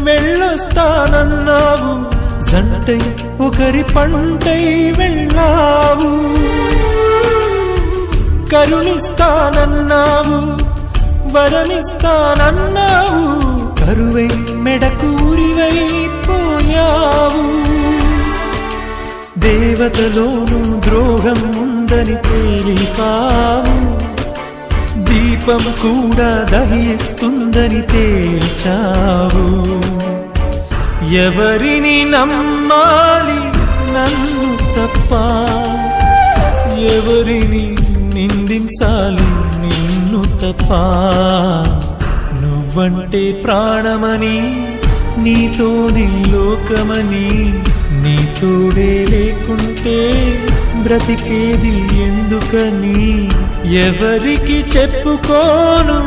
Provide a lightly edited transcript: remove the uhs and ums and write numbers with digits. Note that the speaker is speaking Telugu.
వెళ్ళొస్తానన్నావు, జంటై ఒకరి పంటై వెళ్ళావు. కరుణిస్తానన్నావు, వరమిస్తానన్నావు, కరువై మెడకూరివైపోయావు. దేవతలోనూ ద్రోహం ఉందని తేలిపావు, దీపం కూడా దహిస్తుందని తేల్చావు. ఎవరిని నమ్మాలి నన్ను తప్ప, ఎవరిని నిందించాలి నిన్ను తప్ప. నువ్వంటే ప్రాణమని, నీతోనే లోకమని, నీ తోడే లేకుంటే బ్రతికేది ఎందుకని ఎవరికి చెప్పుకోను.